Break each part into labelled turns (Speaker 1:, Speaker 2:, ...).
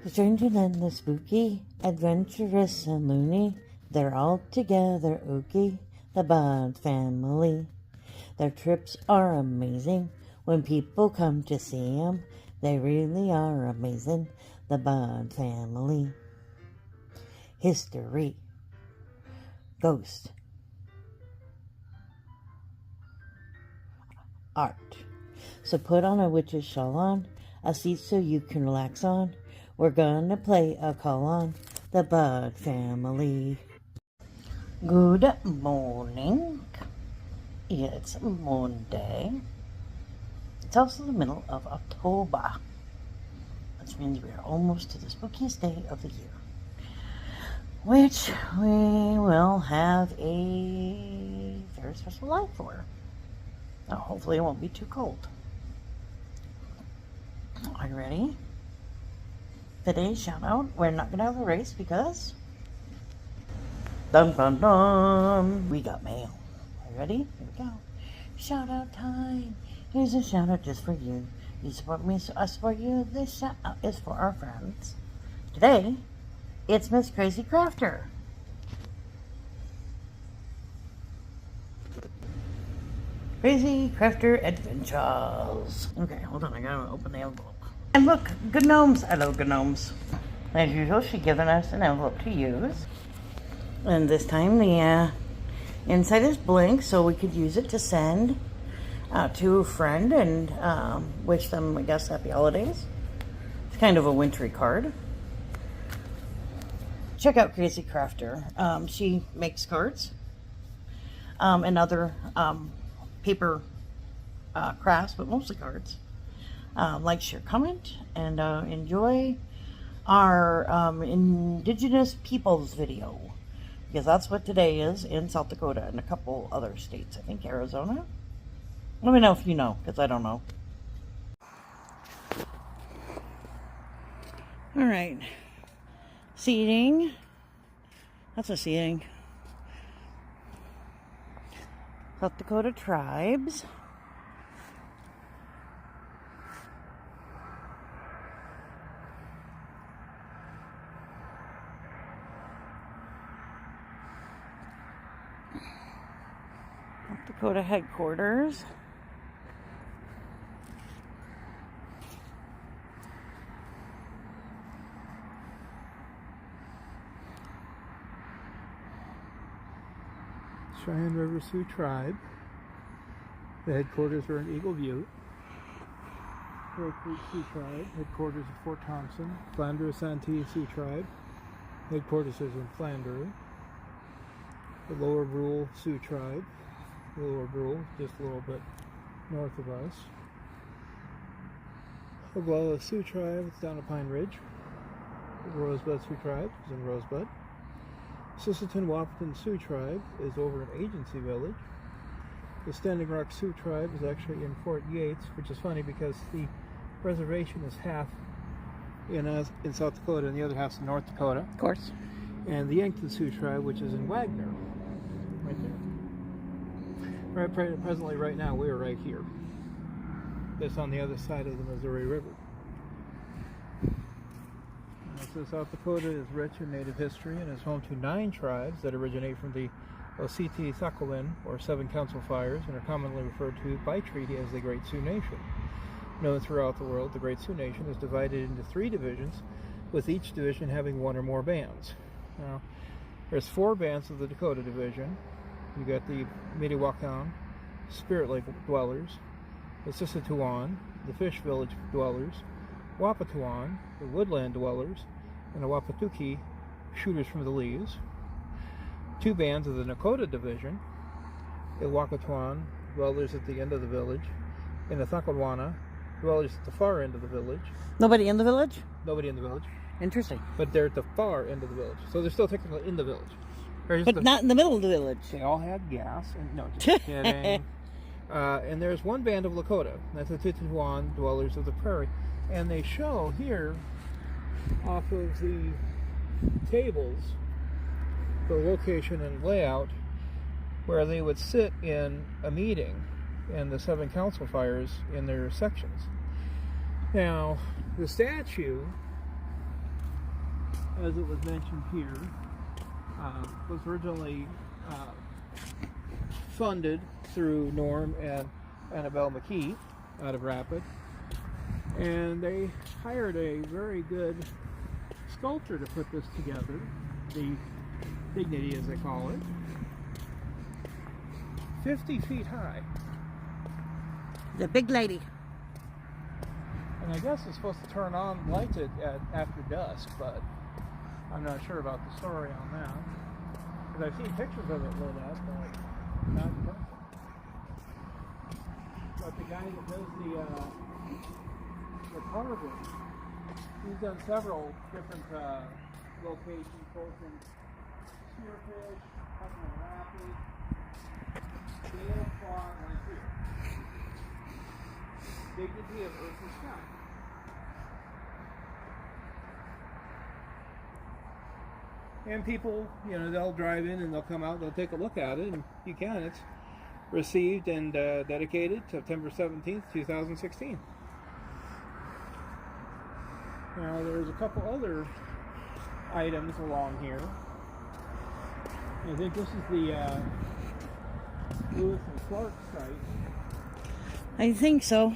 Speaker 1: Strange and the spooky, adventurous and loony, they're all together ooky, the Bud family. Their trips are amazing when people come to see 'em. They really are amazing, the Bud family. History, ghost, art. So put on a witch's shawl on, a seat so you can relax on. We're gonna play a call on the Bud family. Good morning. It's Monday. It's also the middle of October, which means we are almost to the spookiest day of the year, which we will have a very special live for. Now, hopefully it won't be too cold. Are you ready? Today's shout out, we're not gonna have a race because dun dun dun, we got mail. Are you ready? Here we go. Shout out time. Here's a shout out just for you. You support me, so I support you. This shout out is for our friends. Today, it's Miss Crazy Crafter. Crazy Crafter Adventures. Okay, hold on, I gotta open the envelope. And look, good gnomes. Hello, good gnomes. As usual, she's given us an envelope to use. And this time the inside is blank, so we could use it to send to a friend and wish them, I guess, happy holidays. It's kind of a wintry card. Check out Crazy Crafter. She makes cards and other paper crafts, but mostly cards. Like, share, comment, and enjoy our Indigenous Peoples video, because that's what today is in South Dakota and a couple other states. I think Arizona. Let me know if you know, because I don't know. All right, seating. That's a seating. South Dakota tribes. South Dakota headquarters.
Speaker 2: Cheyenne River Sioux Tribe. The headquarters are in Eagle Butte. Crow Creek Sioux Tribe, headquarters of Fort Thompson. Flanders Santee Sioux Tribe, headquarters is in Flanders. The Lower Brule Sioux Tribe, Lower Brule, just a little bit north of us. Oglala Sioux Tribe, it's down at Pine Ridge. The Rosebud Sioux Tribe is in Rosebud. Sisseton Wahpeton Sioux Tribe is over in Agency Village. The Standing Rock Sioux Tribe is actually in Fort Yates, which is funny because the reservation is half in South Dakota and the other half's in North Dakota.
Speaker 1: Of course.
Speaker 2: And the Yankton Sioux Tribe, which is in Wagner, right there. Presently, right now, we are right here. Just on the other side of the Missouri River. So South Dakota is rich in native history and is home to 9 tribes that originate from the Oseti-Sakowin, or 7 council fires, and are commonly referred to by treaty as the Great Sioux Nation. Known throughout the world, the Great Sioux Nation is divided into 3 divisions, with each division having 1 or more bands. Now, there's 4 bands of the Dakota Division. You got the Midewakan, Spirit Lake Dwellers, the Sissetuan, the Fish Village Dwellers, Wapatuan, the Woodland Dwellers, and the Wapatuki, Shooters from the Leaves. 2 bands of the Nakota Division, the Wakatuan, Dwellers at the end of the village, and the Thakwanwana, Dwellers at the far end of the village.
Speaker 1: Nobody in the village?
Speaker 2: Nobody in the village.
Speaker 1: Interesting.
Speaker 2: But they're at the far end of the village, so they're still technically in the village.
Speaker 1: But not in the middle of the village.
Speaker 2: They all had gas, and no, just kidding. And there's 1 band of Lakota, that's the Tituan, Dwellers of the Prairie. And they show here, off of the tables, the location and layout where they would sit in a meeting and the 7 council fires in their sections. Now, the statue as it was mentioned here, was originally funded through Norm and Annabelle McKee out of Rapid, and they hired a very good sculptor to put this together, the Dignity as they call it, 50 feet high.
Speaker 1: The big lady.
Speaker 2: And I guess it's supposed to turn on lights after dusk, but I'm not sure about the story on that. Because I've seen pictures of it lit up, but not in person. But the guy that does the carving, he's done several different locations, both in Spearfish, Putnam Rapids, Dale Quad, right here. Dignity of Earth and Sky. And people, you know, they'll drive in and they'll come out, they'll take a look at it, and you can. It's received and dedicated September 17th, 2016. Now, there's a couple other items along here. I think this is the Lewis and Clark site.
Speaker 1: I think so.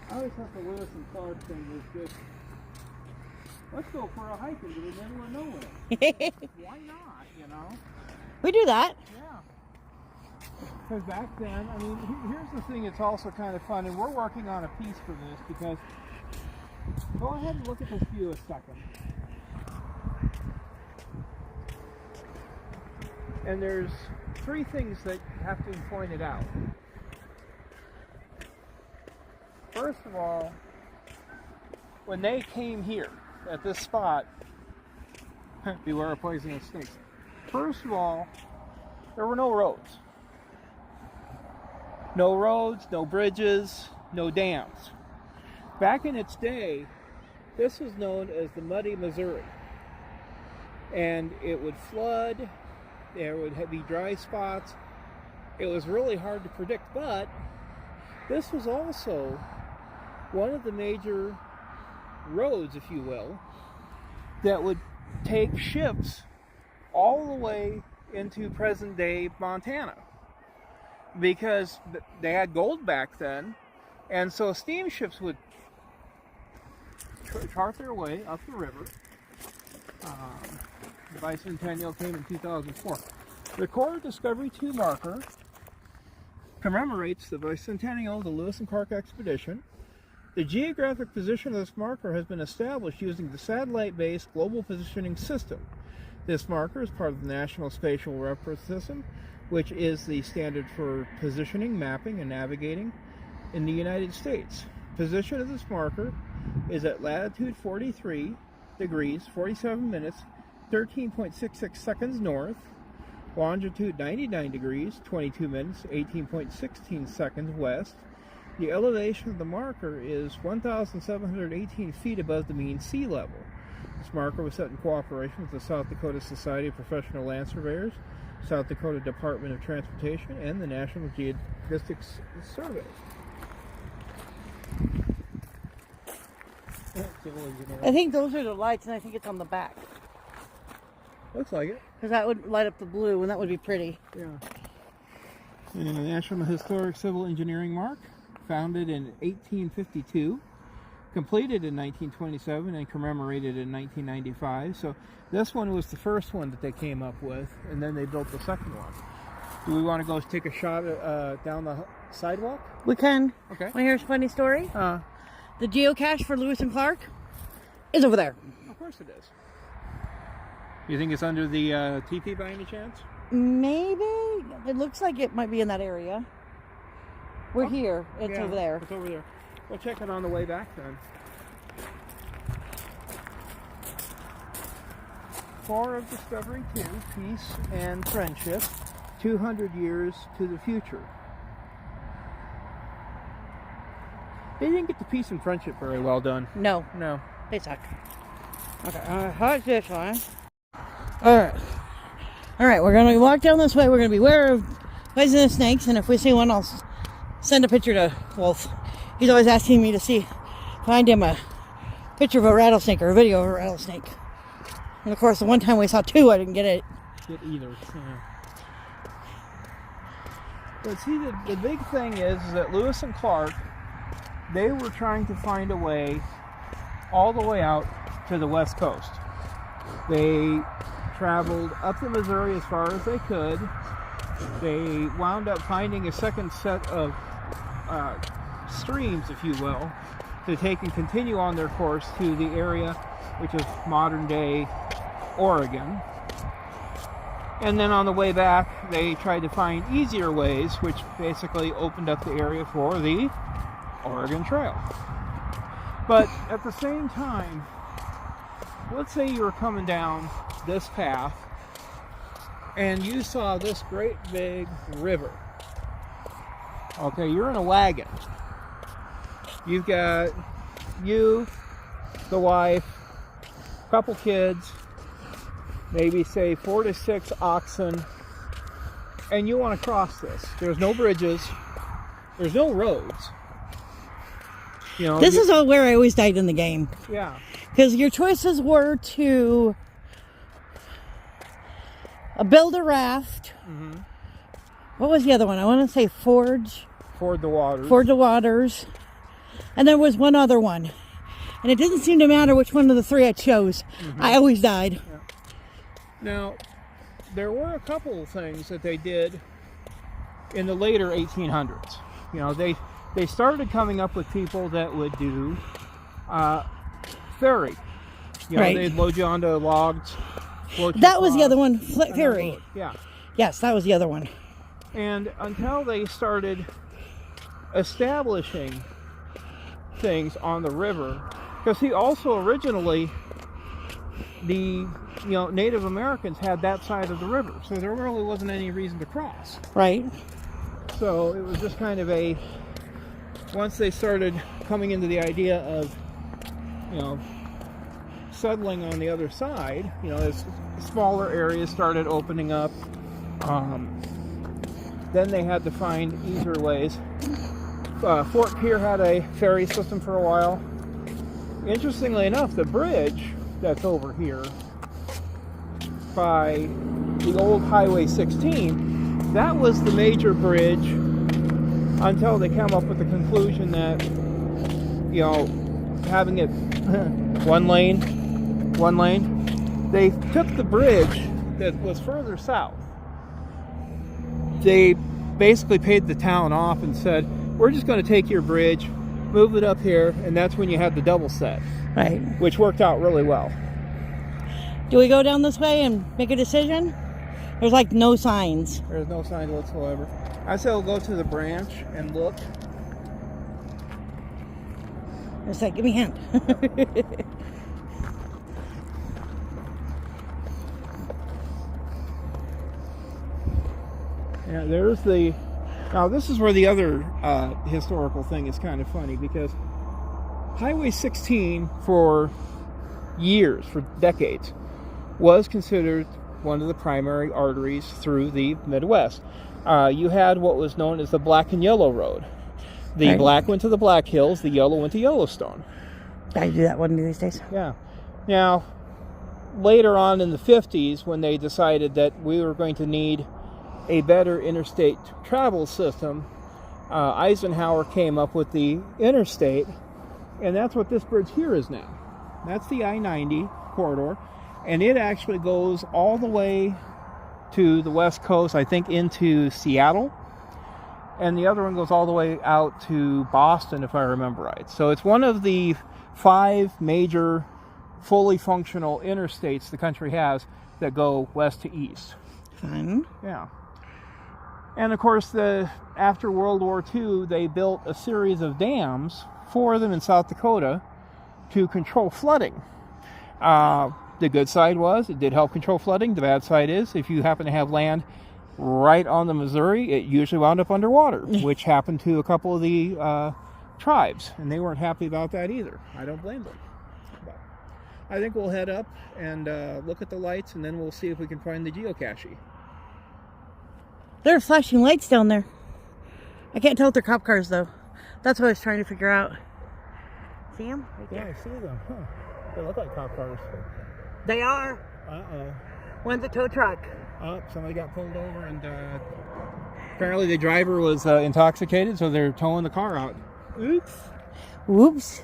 Speaker 2: I always thought the Lewis and Clark thing was just, let's go for a hike into the middle of nowhere. Why not, you know?
Speaker 1: We do that.
Speaker 2: Yeah. Because back then, I mean, here's the thing that's also kind of fun, and we're working on a piece for this, because, go ahead and look at this view a second. And there's three things that have to be pointed out. First of all, when they came here at this spot, beware of poisonous snakes. First of all, there were no roads. No roads, no bridges, no dams. Back in its day, this was known as the Muddy Missouri. And it would flood, there would be dry spots. It was really hard to predict, but this was also one of the major roads, if you will, that would take ships all the way into present-day Montana, because they had gold back then, and so steamships would chart their way up the river. The bicentennial came in 2004. The Core Discovery 2 marker commemorates the bicentennial of the Lewis and Clark expedition. The geographic position of this marker has been established using the satellite-based global positioning system. This marker is part of the National Spatial Reference System, which is the standard for positioning, mapping, and navigating in the United States. Position of this marker is at latitude 43 degrees, 47 minutes, 13.66 seconds north, longitude 99 degrees, 22 minutes, 18.16 seconds west. The elevation of the marker is 1,718 feet above the mean sea level. This marker was set in cooperation with the South Dakota Society of Professional Land Surveyors, South Dakota Department of Transportation, and the National Geodesic Survey.
Speaker 1: I think those are the lights, and I think it's on the back.
Speaker 2: Looks like it.
Speaker 1: Because that would light up the blue, and that would be pretty.
Speaker 2: Yeah. And the National Historic Civil Engineering Mark, founded in 1852, completed in 1927, and commemorated in 1995. So this one was the first one that they came up with, and then they built the second one. Do we want to go take a shot down the sidewalk?
Speaker 1: We can.
Speaker 2: Okay.
Speaker 1: Want to hear a funny story?
Speaker 2: The
Speaker 1: geocache for Lewis and Clark is over there.
Speaker 2: Of course it is. You think it's under the teepee by any chance?
Speaker 1: Maybe. It looks like it might be in that area. We're here. It's over there.
Speaker 2: It's over there. We'll check it on the way back then. Core of Discovery 2, Peace and Friendship, 200 years to the future. They didn't get the peace and friendship very well done.
Speaker 1: No.
Speaker 2: No.
Speaker 1: They suck. Okay, how's this one? Alright. Alright, we're going to walk down this way. We're going to beware of poisonous snakes, and if we see one, I'll send a picture to Wolf. He's always asking me to find him a picture of a rattlesnake or a video of a rattlesnake. And of course, the one time we saw two, I didn't get
Speaker 2: either. Yeah. But see, the big thing is that Lewis and Clark, they were trying to find a way all the way out to the west coast. They traveled up the Missouri as far as they could. They wound up finding a second set of streams, if you will, to take and continue on their course to the area which is modern-day Oregon. And then on the way back, they tried to find easier ways, which basically opened up the area for the Oregon Trail. But at the same time, let's say you were coming down this path and you saw this great big river. Okay, you're in a wagon. You've got you, the wife, a couple kids, maybe say 4 to 6 oxen, and you want to cross this. There's no bridges, there's no roads. You know,
Speaker 1: This is all where I always died in the game.
Speaker 2: Yeah.
Speaker 1: Because your choices were to build a raft.
Speaker 2: Mm-hmm.
Speaker 1: What was the other one? I want to say ford
Speaker 2: the waters.
Speaker 1: Ford the waters. And there was one other one. And it didn't seem to matter which one of the three I chose. Mm-hmm. I always died.
Speaker 2: Yeah. Now, there were a couple of things that they did in the later 1800s. You know, they started coming up with people that would do ferry. You know,
Speaker 1: right.
Speaker 2: They'd load you onto logs.
Speaker 1: That was the other one, ferry.
Speaker 2: Yeah.
Speaker 1: Yes, that was the other one.
Speaker 2: And until they started establishing things on the river, because see, also originally the Native Americans had that side of the river, so there really wasn't any reason to cross.
Speaker 1: Right.
Speaker 2: So it was just kind of once they started coming into the idea of, settling on the other side, as smaller areas started opening up, then they had to find easier ways. Fort Pierre had a ferry system for a while. Interestingly enough, the bridge that's over here by the old Highway 16, that was the major bridge until they came up with the conclusion that, having it one lane, they took the bridge that was further south. They basically paid the town off and said, we're just going to take your bridge, move it up here, and that's when you had the double set.
Speaker 1: Right.
Speaker 2: Which worked out really well.
Speaker 1: Do we go down this way and make a decision? There's like no signs.
Speaker 2: There's no signs whatsoever. I say we'll go to the branch and look.
Speaker 1: It's like, give me a hand.
Speaker 2: Yeah, there's now this is where the other historical thing is kind of funny, because Highway 16 for years, for decades, was considered one of the primary arteries through the Midwest. You had what was known as the Black and Yellow Road. The
Speaker 1: right.
Speaker 2: black went to the Black Hills, the yellow went to Yellowstone.
Speaker 1: I do that one of these days.
Speaker 2: Yeah. Now, later on in the 50s, when they decided that we were going to need a better interstate travel system, Eisenhower came up with the interstate, and that's what this bridge here is now. That's the I-90 corridor, and it actually goes all the way to the west coast, I think into Seattle, and the other one goes all the way out to Boston, if I remember right. So it's one of the 5 major fully functional interstates the country has that go west to east.
Speaker 1: Fun.
Speaker 2: Yeah. And of course, after World War II, they built a series of dams, 4 of them in South Dakota, to control flooding. The good side was it did help control flooding. The bad side is if you happen to have land right on the Missouri, it usually wound up underwater, which happened to a couple of the tribes, and they weren't happy about that either. I don't blame them. But I think we'll head up and look at the lights, and then we'll see if we can find the geocache.
Speaker 1: There are flashing lights down there. I can't tell if they're cop cars, though. That's what I was trying to figure out. See them? Right
Speaker 2: Yeah,
Speaker 1: there.
Speaker 2: I see them. Huh. They look like cop cars.
Speaker 1: They are.
Speaker 2: Uh-oh.
Speaker 1: One's a tow truck.
Speaker 2: Oh, somebody got pulled over, and apparently the driver was intoxicated, so they're towing the car out. Oops.
Speaker 1: Whoops.